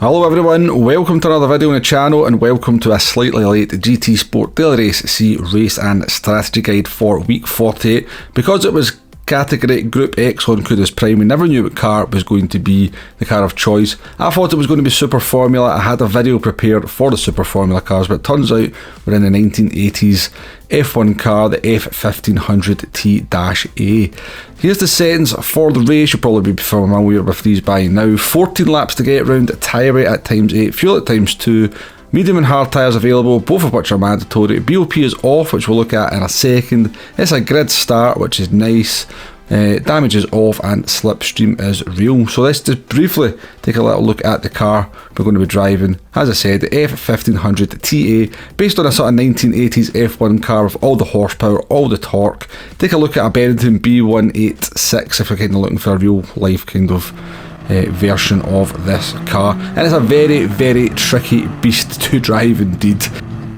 Hello everyone, welcome to another video on the channel and welcome to a slightly late GT Sport Daily Race C race and strategy guide for week 48. Because it was category Group X on Kudos Prime, we never knew what car was going to be the car of choice. I thought it was going to be Super Formula. I had a video prepared for the Super Formula cars, but it turns out we're in the 1980s F1 car, the F1500T-A. Here's the settings for the race. You'll probably be familiar with these by now. 14 laps to get round, tyre rate at ×8, fuel at ×2, medium and hard tyres available, both of which are mandatory. BOP is off, which we'll look at in a second. It's a grid start, which is nice. Damage is off and slipstream is real. So let's just briefly take a little look at the car we're going to be driving. As I said, the F1500TA, based on a sort of 1980s F1 car with all the horsepower, all the torque. Take a look at a Benetton B186 if you're kind of looking for a real life kind of version of this car, and it's a very, very tricky beast to drive indeed.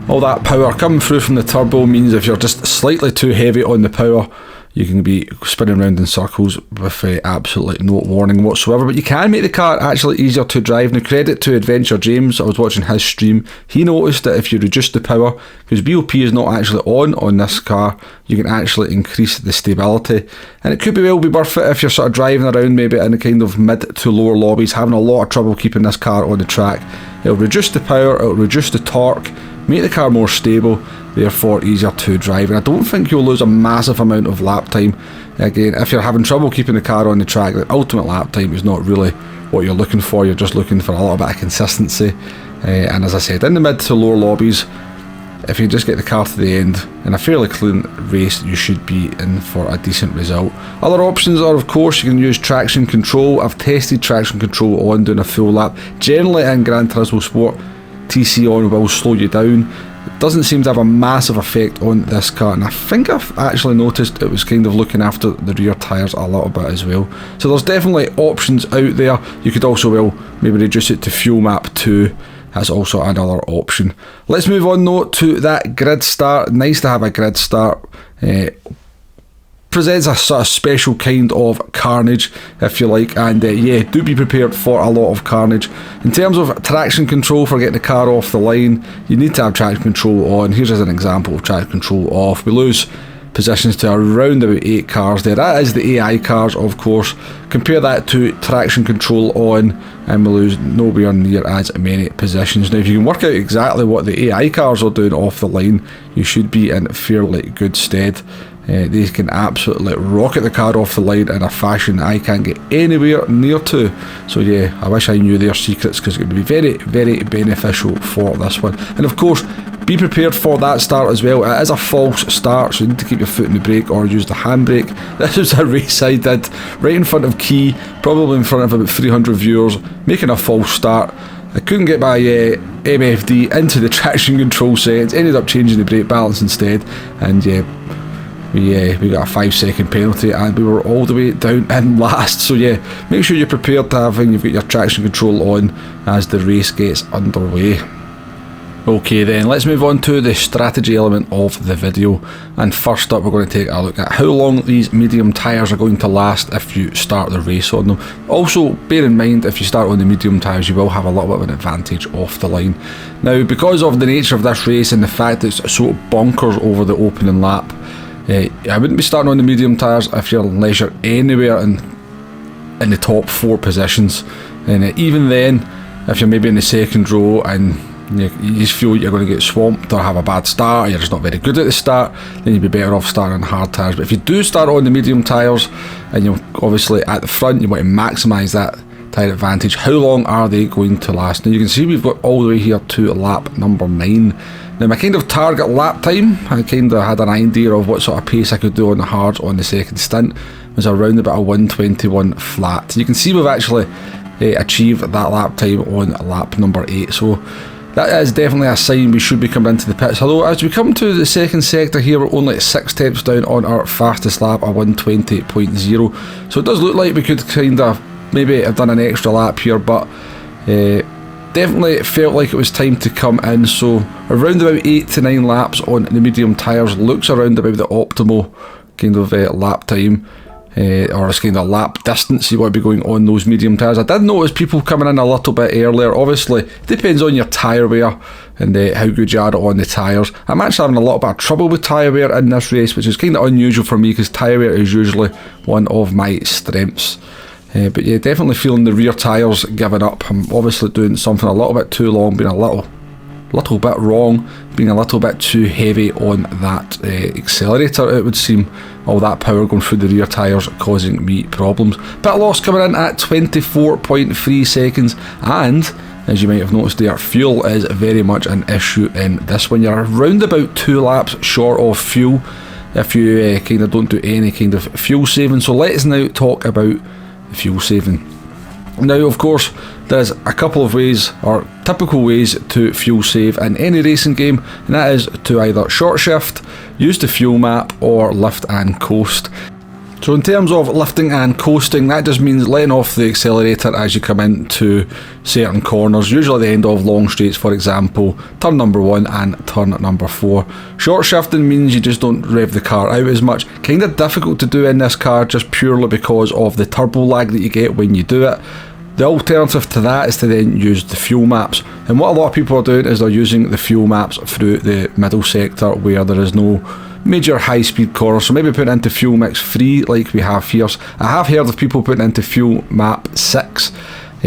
All that power coming through from the turbo means if you're just slightly too heavy on the power, you can be spinning around in circles with absolutely no warning whatsoever. But you can make the car actually easier to drive. Now, credit to Adventure James, I was watching his stream. He noticed that if you reduce the power, because BOP is not actually on this car, you can actually increase the stability. And it could be worth it if you're sort of driving around maybe in the kind of mid to lower lobbies, having a lot of trouble keeping this car on the track. It'll reduce the power, it'll reduce the torque, make the car more stable, therefore easier to drive. And I don't think you'll lose a massive amount of lap time. Again, if you're having trouble keeping the car on the track, the ultimate lap time is not really what you're looking for. You're just looking for a little bit of consistency. And as I said, in the mid to lower lobbies, if you just get the car to the end in a fairly clean race, you should be in for a decent result. Other options are, of course, you can use traction control. I've tested traction control on doing a full lap. Generally in Gran Turismo Sport, TC on will slow you down. It doesn't seem to have a massive effect on this car, and I think I've actually noticed it was kind of looking after the rear tyres a little bit as well. So there's definitely options out there. You could also maybe reduce it to fuel map 2. That's also another option. Let's move on though to that grid start. Nice to have a grid start. Presents a sort of special kind of carnage, if you like, and yeah, do be prepared for a lot of carnage. In terms of traction control for getting the car off the line, you need to have traction control on. Here's an example of traction control off. We lose positions to around about 8 cars there. That is the AI cars, of course. Compare that to traction control on, and we lose nowhere near as many positions. Now, if you can work out exactly what the AI cars are doing off the line, you should be in fairly good stead. They can absolutely rocket the car off the line in a fashion I can't get anywhere near to. So yeah, I wish I knew their secrets, because it would be very, very beneficial for this one. And of course, be prepared for that start as well. It is a false start, so you need to keep your foot in the brake or use the handbrake. This was a race I did right in front of Key, probably in front of about 300 viewers, making a false start. I couldn't get my MFD into the traction control settings, ended up changing the brake balance instead, and yeah, we got a 5-second penalty, and we were all the way down in last. So yeah, make sure you're prepared to have and you've got your traction control on as the race gets underway. Okay then, let's move on to the strategy element of the video, and first up we're going to take a look at how long these medium tyres are going to last if you start the race on them. Also bear in mind, if you start on the medium tyres, you will have a little bit of an advantage off the line. Now, because of the nature of this race and the fact that it's so bonkers over the opening lap, I wouldn't be starting on the medium tyres if you're leisure anywhere in the top 4 positions. And even then, if you're maybe in the second row and you just feel you're going to get swamped or have a bad start, or you're just not very good at the start, then you'd be better off starting on hard tyres. But if you do start on the medium tyres, and you're obviously at the front, you want to maximise that tyre advantage. How long are they going to last? Now you can see we've got all the way here to lap number 9. Now my kind of target lap time, I kind of had an idea of what sort of pace I could do on the hards on the second stint, was around about a 1:21 flat. You can see we've actually achieved that lap time on lap number 8, so that is definitely a sign we should be coming into the pits. Although as we come to the second sector here, we're only 6 tenths down on our fastest lap, a 1:20.0, so it does look like we could kind of maybe have done an extra lap here, but definitely it felt like it was time to come in. So around about 8 to 9 laps on the medium tyres looks around about the optimal kind of lap time. or it's kind of lap distance you want to be going on those medium tyres. I did notice people coming in a little bit earlier. Obviously, it depends on your tyre wear and how good you are on the tyres. I'm actually having a little bit of trouble with tyre wear in this race, which is kind of unusual for me because tyre wear is usually one of my strengths. But yeah, definitely feeling the rear tyres giving up. I'm obviously doing something a little bit too long, being a little bit wrong, being a little bit too heavy on that accelerator, it would seem. All that power going through the rear tyres causing me problems. Pit loss coming in at 24.3 seconds, and as you might have noticed there, fuel is very much an issue in this one. You're around about 2 laps short of fuel if you kind of don't do any kind of fuel saving. So let's now talk about fuel saving. Now, of course, there's a couple of ways, or typical ways, to fuel save in any racing game, and that is to either short shift, use the fuel map, or lift and coast. So in terms of lifting and coasting, that just means letting off the accelerator as you come into certain corners, usually the end of long straights, for example, turn number 1 and turn number 4. Short shifting means you just don't rev the car out as much. Kind of difficult to do in this car just purely because of the turbo lag that you get when you do it. The alternative to that is to then use the fuel maps, and what a lot of people are doing is they're using the fuel maps through the middle sector where there is no major high speed corners, so maybe putting into fuel mix 3 like we have here. I have heard of people putting into fuel map 6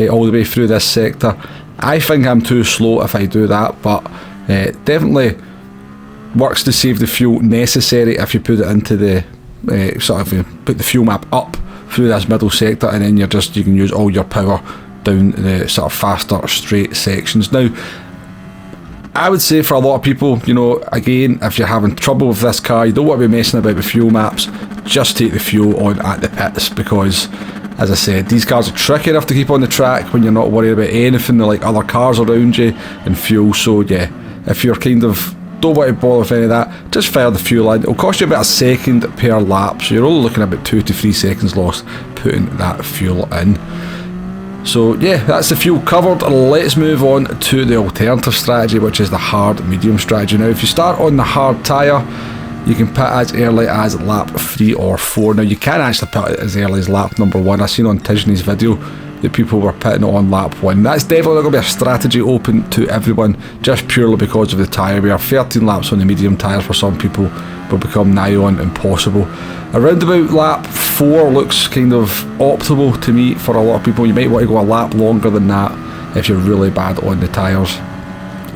all the way through this sector. I think I'm too slow if I do that, but definitely works to save the fuel necessary if you put it into the put the fuel map up through this middle sector, and then you can use all your power down the sort of faster straight sections. Now, I would say for a lot of people, again, if you're having trouble with this car, you don't want to be messing about with fuel maps, just take the fuel on at the pits, because as I said, these cars are tricky enough to keep on the track when you're not worried about anything like other cars around you and fuel. So yeah, if you're kind of don't want to bother with any of that, just fire the fuel in. It'll cost you about a second per lap, so you're only looking at about 2 to 3 seconds lost putting that fuel in. So yeah, that's the fuel covered. Let's move on to the alternative strategy, which is the hard medium strategy. Now, if you start on the hard tyre, you can pit as early as lap 3 or 4. Now, you can actually pit as early as lap number 1. I seen on Tisney's video that people were pitting on lap 1. That's definitely going to be a strategy open to everyone, just purely because of the tyre wear. 13 laps on the medium tyres for some people will become nigh on impossible. Around about lap 4 looks kind of optimal to me for a lot of people. You might want to go a lap longer than that if you're really bad on the tyres.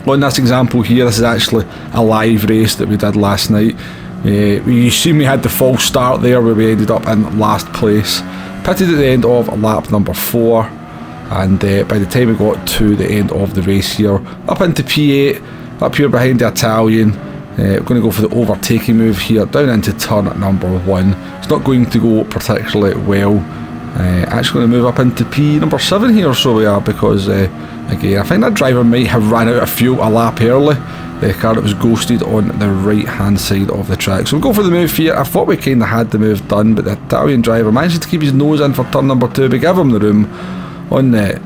On this example here, this is actually a live race that we did last night. You see we had the false start there where we ended up in last place. Pitted at the end of lap number 4, and by the time we got to the end of the race here, up into P8, up here behind the Italian, we're going to go for the overtaking move here, down into turn number 1. It's not going to go particularly well. Actually going to move up into P number 7 here, so we are, because again, I think that driver might have ran out of fuel a lap early. The car that was ghosted on the right hand side of the track. So we'll go for the move here. I thought we kind of had the move done, but the Italian driver managed to keep his nose in for turn number 2, but give him the room on the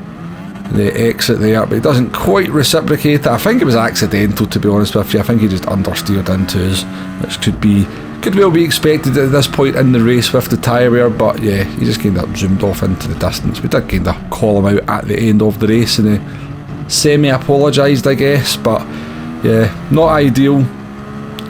exit there, but he doesn't quite reciprocate it. I think it was accidental, to be honest with you. I think he just understeered into us, which could well be expected at this point in the race with the tyre wear, but yeah, he just kind of zoomed off into the distance. We did kind of call him out at the end of the race, and he semi-apologised, I guess, but yeah, not ideal.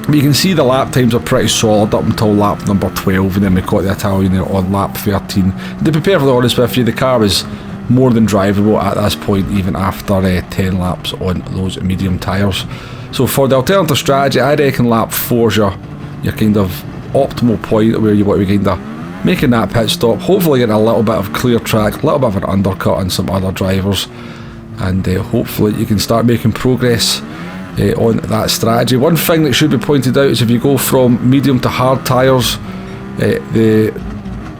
But you can see the lap times are pretty solid up until lap number 12, and then we caught the Italian there on lap 13. To be perfectly honest with you, the car was more than drivable at this point, even after 10 laps on those medium tyres. So for the alternative strategy, I reckon lap 4 is your kind of optimal point where you want to be kind of making that pit stop, hopefully getting a little bit of clear track, a little bit of an undercut on some other drivers, and hopefully you can start making progress on that strategy. One thing that should be pointed out is if you go from medium to hard tyres,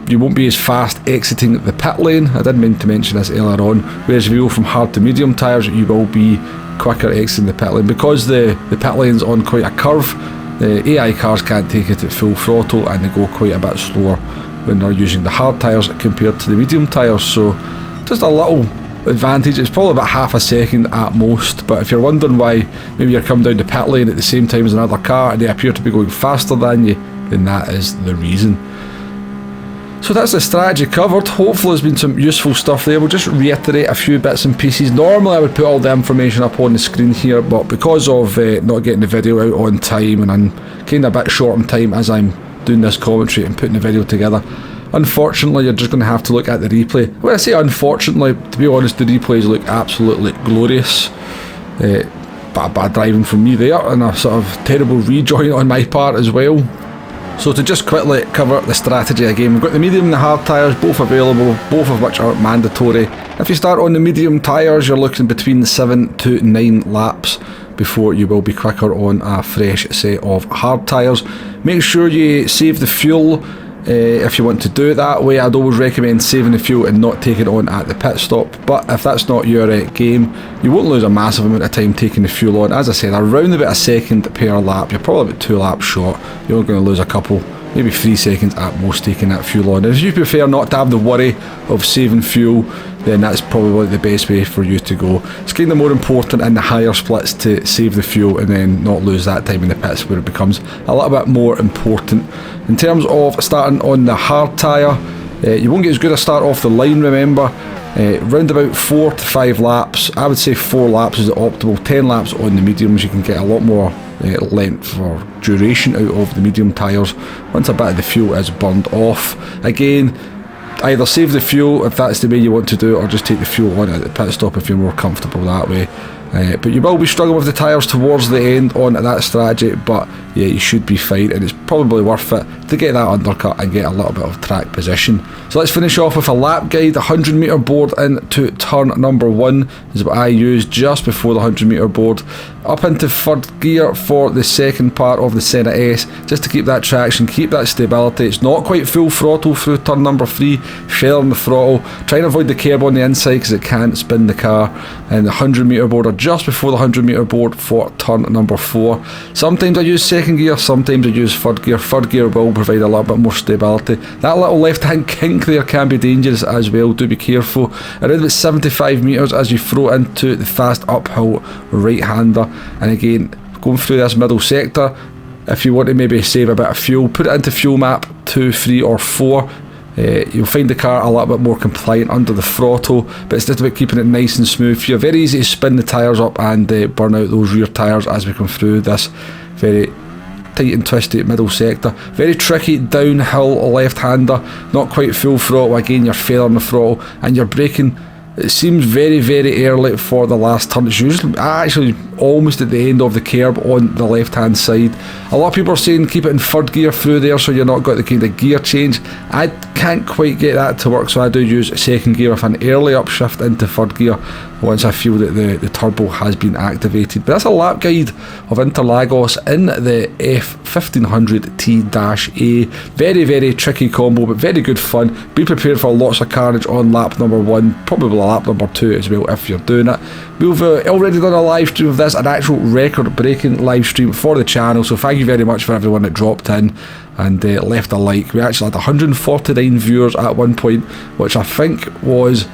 you won't be as fast exiting the pit lane. I did mean to mention this earlier on, whereas if you go from hard to medium tyres, you will be quicker exiting the pit lane. Because the pit lane's on quite a curve, the AI cars can't take it at full throttle, and they go quite a bit slower when they're using the hard tyres compared to the medium tyres. So just a little advantage. It's probably about half a second at most, but if you're wondering why maybe you're coming down the pit lane at the same time as another car and they appear to be going faster than you, then that is the reason. So that's the strategy covered. Hopefully there's been some useful stuff there. We'll just reiterate a few bits and pieces. Normally I would put all the information up on the screen here, but because of not getting the video out on time, and I'm kind of a bit short on time as I'm doing this commentary and putting the video together, unfortunately you're just going to have to look at the replay. When I say unfortunately, to be honest, the replays look absolutely glorious. Bad driving from me there, and a sort of terrible rejoin on my part as well. So to just quickly cover the strategy again, we've got the medium and the hard tyres both available, both of which are mandatory. If you start on the medium tyres, you're looking between 7 to 9 laps before you will be quicker on a fresh set of hard tyres. Make sure you save the fuel if you want to do it that way. I'd always recommend saving the fuel and not taking it on at the pit stop, but if that's not your game, you won't lose a massive amount of time taking the fuel on. As I said, around about a second per lap. You're probably about 2 laps short. You're only going to lose a couple, maybe 3 seconds at most taking that fuel on. And if you prefer not to have the worry of saving fuel, then that's probably the best way for you to go. It's kind of more important in the higher splits to save the fuel and then not lose that time in the pits, where it becomes a little bit more important. In terms of starting on the hard tyre, you won't get as good a start off the line, remember. Round about 4 to 5 laps. I would say 4 laps is the optimal. 10 laps on the mediums, you can get a lot more length or duration out of the medium tyres once a bit of the fuel is burned off. Again, either save the fuel if that's the way you want to do it, or just take the fuel on at the pit stop if you're more comfortable that way. But you will be struggling with the tyres towards the end on that strategy, but yeah, you should be fine, and it's probably worth it to get that undercut and get a little bit of track position. So let's finish off with a lap guide. 100 metre board into turn number 1 is what I use just before the 100 metre board. Up into third gear for the second part of the Senna S, just to keep that traction, keep that stability. It's not quite full throttle through turn number 3, feathering the throttle, trying to avoid the kerb on the inside because it can't spin the car. And the 100 metre board are just before the 100 metre board for turn number 4. Sometimes I use second gear, sometimes I use third gear. Third gear will provide a little bit more stability. That little left hand kink there can be dangerous as well, do be careful. Around about 75 metres as you throw into the fast uphill right hander. And again, going through this middle sector, if you want to maybe save a bit of fuel, put it into fuel map 2, 3 or 4. You'll find the car a little bit more compliant under the throttle, but it's just about keeping it nice and smooth. You're very easy to spin the tyres up and burn out those rear tyres as we come through this very tight and twisty middle sector. Very tricky downhill left-hander, not quite full throttle. Again, you're feathering the throttle and you're braking. It seems very, very early for the last turn. It's usually actually almost at the end of the kerb on the left hand side. A lot of people are saying keep it in third gear through there so you're not got the kind of gear change. I can't quite get that to work, so I do use second gear with an early upshift into third gear once I feel that the turbo has been activated. But that's a lap guide of Interlagos in the F1500 T-A. Very, very tricky combo, but very good fun. Be prepared for lots of carnage on lap number 1, probably lap number 2 as well if you're doing it. We've already done a live stream of this, an actual record-breaking live stream for the channel, so thank you very much for everyone that dropped in and left a like. We actually had 149 viewers at one point, which I think was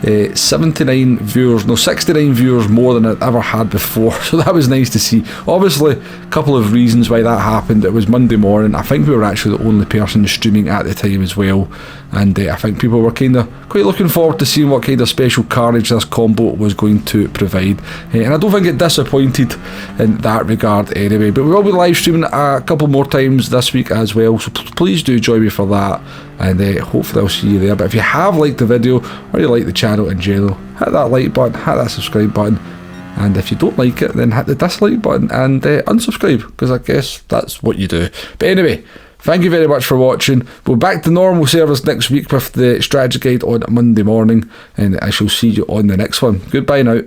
69 viewers more than I'd ever had before, so that was nice to see. Obviously, a couple of reasons why that happened. It was Monday morning. I think we were actually the only person streaming at the time as well, and I think people were kind of quite looking forward to seeing what kind of special carnage this combo was going to provide, and I don't think it disappointed in that regard anyway. But we will be live streaming a couple more times this week as well, so please do join me for that, and hopefully I'll see you there. But if you have liked the video or you like the channel in general, hit that like button, hit that subscribe button, and if you don't like it, then hit the dislike button and unsubscribe, because I guess that's what you do. But anyway, thank you very much for watching. We'll be back to normal service next week with the strategy guide on Monday morning, and I shall see you on the next one. Goodbye now.